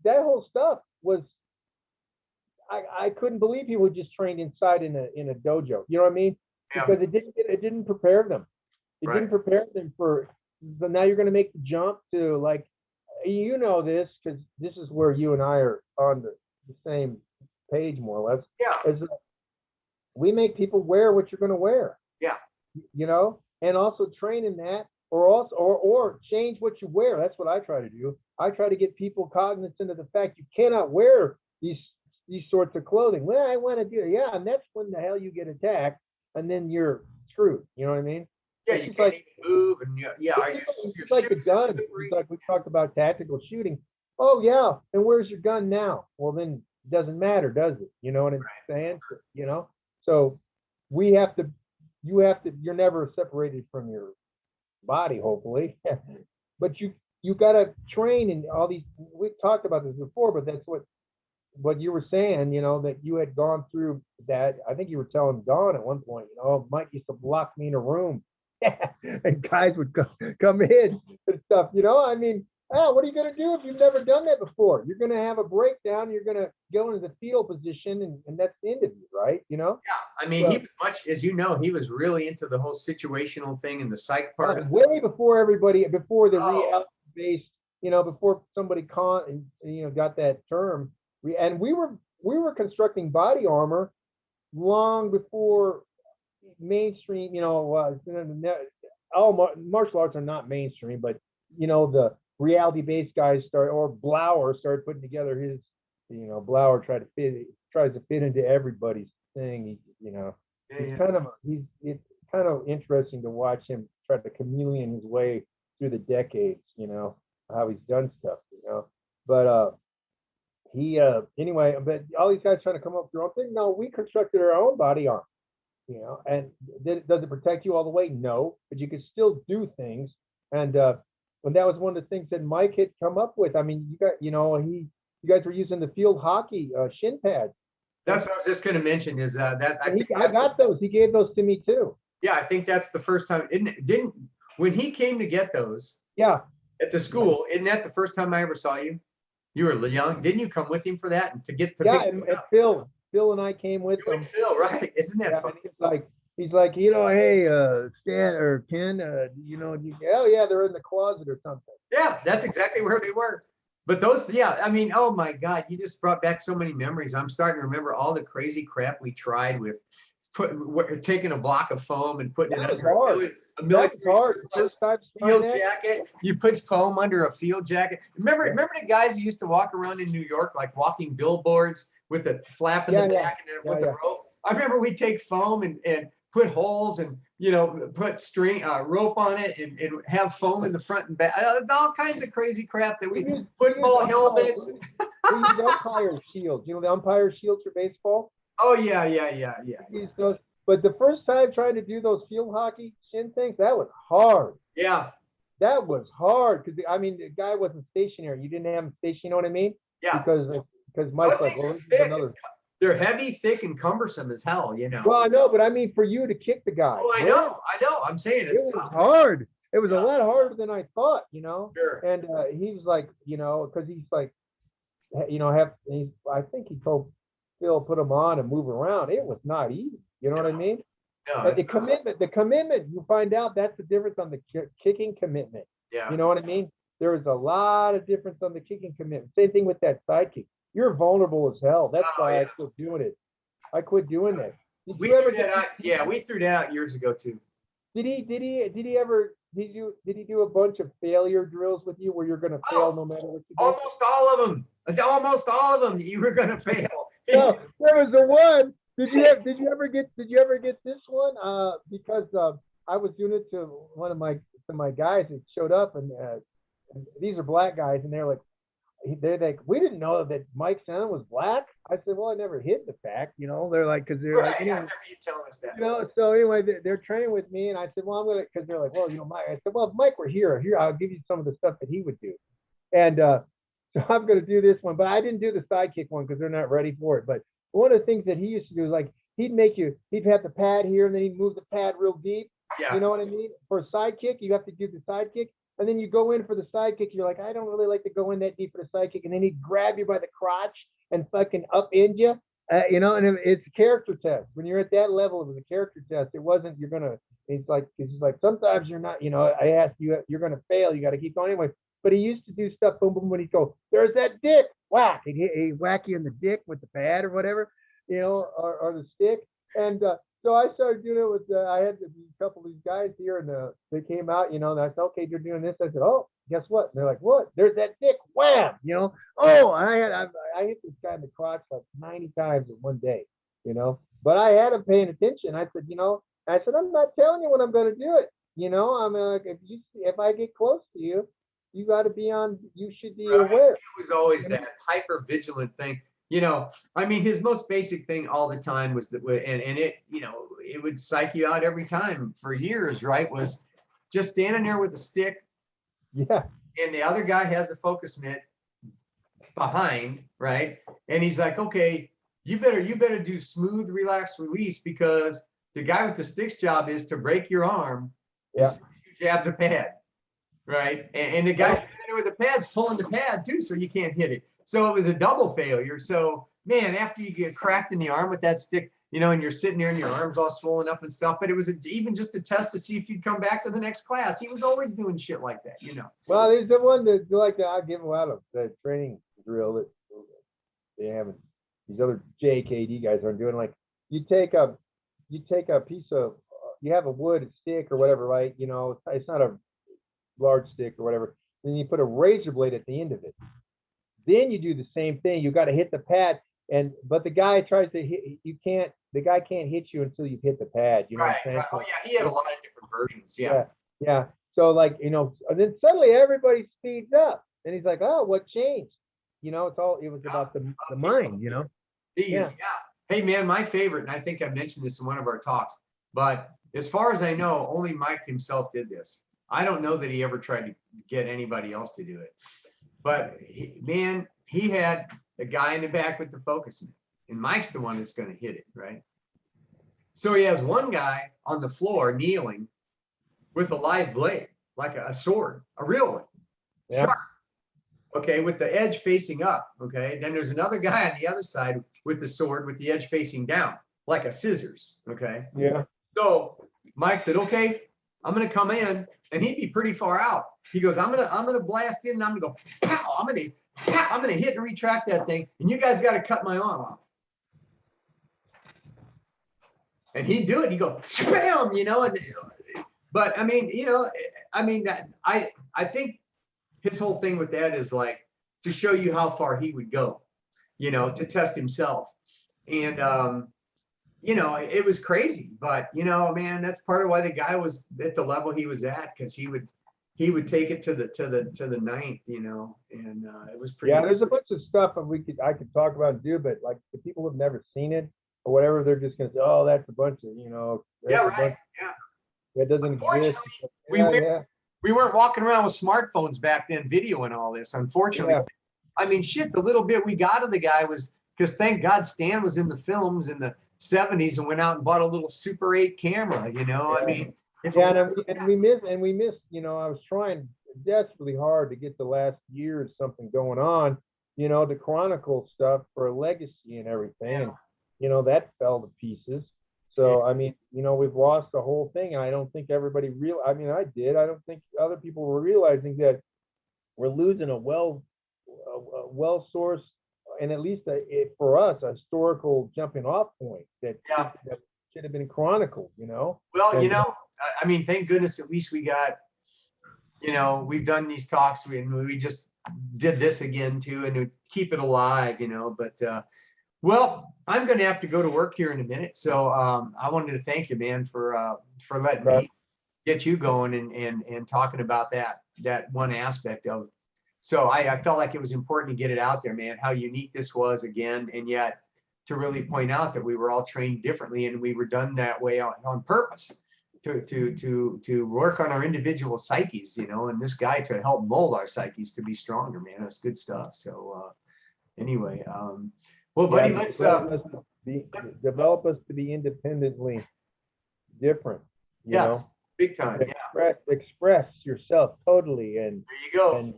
whole stuff was, I couldn't believe people just trained inside in a dojo. You know what I mean? Yeah. Because it didn't prepare them. It didn't prepare them for. But now you're going to make the jump to, like, this, because this is where you and I are on the same page more or less. Yeah. We make people wear what you're going to wear. Yeah. And also train in that, or change what you wear. That's what I try to do. I try to get people cognizant of the fact you cannot wear these these sorts of clothing. Well, I want to do it. Yeah, and that's when the hell you get attacked, and then you're screwed. You know what I mean? Yeah, It's you just can't like even move, and yeah, are it's your just like the shoes are gun. slippery? It's like we talked about tactical shooting. Oh yeah, and where's your gun now? Well, then it doesn't matter, does it? You know what I'm saying? You know, so we have to. You have to. You're never separated from your body, hopefully, but you got to train in all these. We've talked about this before, but that's what you were saying, you know, that you had gone through that. I think you were telling Dawn at one point, you know, Mike used to lock me in a room and guys would come in and stuff, you know, I mean, what are you going to do if you've never done that before? You're going to have a breakdown. You're going to go into the fetal position and that's the end of you, right? You know? Yeah, I mean, he was much, as you know, he was really into the whole situational thing and the psych part of it. Way before everybody, before the Oh. reality based, you know, before somebody got that term. And we were constructing body armor long before mainstream, you know, all martial arts are not mainstream, but you know, the reality based guys or Blauer started putting together his, you know, Blauer tries to fit into everybody's thing. You know, it's kind of interesting to watch him try to chameleon his way through the decades, you know, how he's done stuff, you know. But anyway, but all these guys trying to come up with their own thing. No, we constructed our own body armor, you know, and does it protect you all the way? No, but you can still do things. And that was one of the things that Mike had come up with. I mean, you guys were using the field hockey shin pads. That's what I was just going to mention is that I got those. He gave those to me too. Yeah, I think that's the first time. Didn't when he came to get those? Yeah. At the school, isn't that the first time I ever saw you? You were young. Didn't you come with him for that and to get to yeah, pick and Phil and I came with you him. and Phil, right? Isn't that fun? He's like, you know, hey, Stan or Ken, you know, oh yeah, they're in the closet or something. Yeah, that's exactly where they were. But those, yeah, I mean, oh my God, you just brought back so many memories. I'm starting to remember all the crazy crap we tried with taking a block of foam and putting it under a military surplus field jacket. You put foam under a field jacket. Remember the guys who used to walk around in New York, like walking billboards with a flap in the back and with a rope? I remember we'd take foam and put holes and, you know, put string rope on it and have foam in the front and back. All kinds of crazy crap that we football helmets. We use umpire shields. You know, the umpire shields for baseball. Oh yeah. But the first time trying to do those field hockey shin things, that was hard. Yeah. That was hard because I mean the guy wasn't stationary. You didn't have him stationary. You know what I mean? Yeah. Because Mike's like, well, this is another. They're heavy, thick, and cumbersome as hell, you know. Well, I know, but I mean for you to kick the guy. Oh, I know. I'm saying it was hard. It was a lot harder than I thought, you know. Sure. And he was like, you know, because he's like, you know, I think he told Phil put him on and move around. It was not easy. You know what I mean? No, but the commitment, you find out that's the difference on the kicking commitment. Yeah. You know what I mean? There is a lot of difference on the kicking commitment. Same thing with that side kick. You're vulnerable as hell. That's why I quit doing it. I quit doing that. We threw that out years ago too. Did he do a bunch of failure drills with you where you're going to fail no matter what you do? Almost all of them. You were going to fail. No, there was the one. Did you ever get this one? Because I was doing it to one of my guys that showed up, and these are black guys, and they're like, we didn't know that Mike Sanlin was black. I said, well, I never hid the fact, you know. They're like, because they're right, like, anyway, I remember you telling us that. You know, so anyway, they're training with me, and I said, well, I'm gonna, because they're like, well, you know, Mike. I said, well, if Mike were here, I'll give you some of the stuff that he would do, and so I'm gonna do this one, but I didn't do the sidekick one because they're not ready for it. But one of the things that he used to do is like he'd have the pad here, and then he'd move the pad real deep. Yeah. You know what I mean? For a sidekick, you have to do the sidekick. And then you go in for the sidekick. You're like, I don't really like to go in that deep for the sidekick. And then he'd grab you by the crotch and fucking upend you, you know. And it's a character test. When you're at that level, it was a character test. It wasn't. It's like sometimes you're not. You know, I asked you, you're gonna fail. You got to keep going anyway. But he used to do stuff. Boom, boom. When he'd go, there's that dick. Whack. He'd whack you in the dick with the pad or whatever, you know, or the stick. And So I started doing it with, I had a couple of these guys here and they came out, and I said, okay, they're doing this. I said, oh, guess what? And they're like, what? There's that dick, wham, Oh, I hit this guy in the crotch like 90 times in one day, but I had him paying attention. I said, I'm not telling you when I'm going to do it. I'm like, if I get close to you, you got to be on, you should be Right. aware. It was always that hyper vigilant thing. I mean, his most basic thing all the time was that, and it, it would psych you out every time for years, right? Was just standing there with a stick, Yeah. and the other guy has the focus mitt behind, right? And he's like, okay, you better do smooth, relaxed release, because the guy with the stick's job is to break your arm as soon as you jab the pad, right? And the guy standing there with the pad's pulling the pad too, so you can't hit it. So it was a double failure. So man, after you get cracked in the arm with that stick, and you're sitting there and your arms all swollen up and stuff, but it was even just a test to see if you'd come back to the next class. He was always doing shit like that. Well, there's the one that like I'll give him out of the training drill that they haven't. These other JKD guys aren't doing. Like you take a piece of, you have a wood stick or whatever, right? It's not a large stick or whatever. Then you put a razor blade at the end of it. Then you do the same thing. You got to hit the pad, but the guy tries to hit. You can't. The guy can't hit you until you've hit the pad. You know what I'm saying? Right. Oh yeah, he had a lot of different versions. Yeah. Yeah. So like, and then suddenly everybody speeds up and he's like, oh, what changed? It was about the mind, Yeah. Hey man, my favorite, and I think I mentioned this in one of our talks, but as far as I know, only Mike himself did this. I don't know that he ever tried to get anybody else to do it. But he had a guy in the back with the focus mitt, and Mike's the one that's going to hit it, right? So he has one guy on the floor kneeling with a live blade, like a sword, a real one, sharp, okay, with the edge facing up, okay? Then there's another guy on the other side with the sword with the edge facing down, like a scissors, okay? Yeah. So Mike said, okay, I'm going to come in, and he'd be pretty far out. He goes, I'm gonna blast in, and I'm gonna go, pow, I'm gonna hit and retract that thing, and you guys got to cut my arm off. And he'd do it. He'd go, spam, but I mean, that I think his whole thing with that is like to show you how far he would go, to test himself. And it was crazy, but man, that's part of why the guy was at the level he was at, because he would take it to the ninth, and it was pretty. Yeah, there's a bunch of stuff I could talk about and do, but like the people who've never seen it or whatever, they're just gonna say, oh, that's a bunch of, Yeah, right. Yeah. That doesn't exist. We weren't walking around with smartphones back then, videoing all this. Unfortunately, I mean, shit. The little bit we got of the guy was because thank God Stan was in the films in the '70s and went out and bought a little Super 8 camera. I mean. And we missed. I was trying desperately hard to get the last year or something going on, to chronicle stuff for a legacy and everything. And, that fell to pieces. So, I mean, we've lost the whole thing. And I don't think everybody I mean, I did. I don't think other people were realizing that we're losing a well-sourced, and at least for us, a historical jumping off point that should have been chronicled, Well, I mean, thank goodness at least we got, we've done these talks, we just did this again too, and to keep it alive, but well, I'm going to have to go to work here in a minute. So I wanted to thank you, man, for letting me get you going and talking about that one aspect of it. So I felt like it was important to get it out there, man, how unique this was again, and yet to really point out that we were all trained differently and we were done that way on purpose to work on our individual psyches, and this guy to help mold our psyches to be stronger, man. That's good stuff. So anyway, well, buddy, let's develop us to be independently different. Big time. Express yourself totally, and there you go. And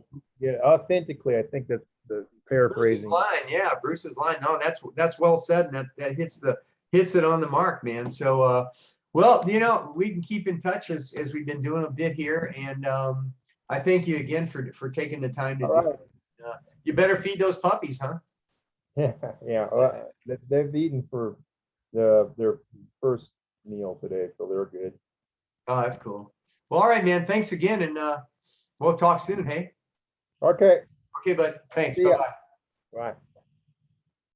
authentically. I think that's the paraphrasing. Bruce's line. No, that's well said, and that hits it on the mark, man. So well, we can keep in touch as we've been doing a bit here, and I thank you again for taking the time to do it. You better feed those puppies, huh? Yeah. They've eaten for their first meal today, so they're good. Oh, that's cool. Well, all right, man. Thanks again, and we'll talk soon. Hey. Okay, Okay, bud. Thanks. See ya. Bye-bye. bye.